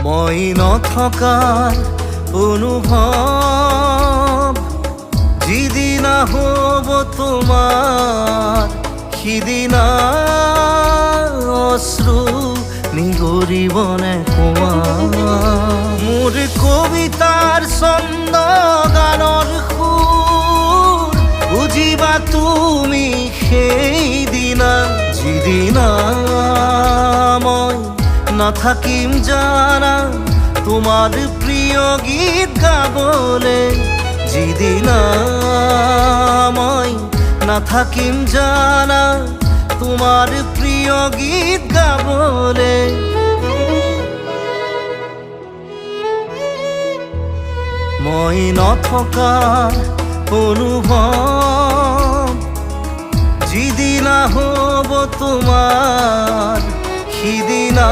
মই নথকাৰ অনুভৱ যিদিনা হ'ব তোমাৰ সিদিনা অশ্ৰু নিগৰিবনে কোৱা মোৰ কবিতাৰ ছন্দ গানৰ সুৰ বুজিবা তুমি সেইদিনা যিদিনা মই নাথাকিম জানা তোমার প্রিয় গীত গাবলে যিদিনা মই নাথাকিম জানা তোমার প্রিয় গীত গাবলে মই নথকাৰ অনুভৱ যিদিনা হ'ব তোমাৰ সিদিনা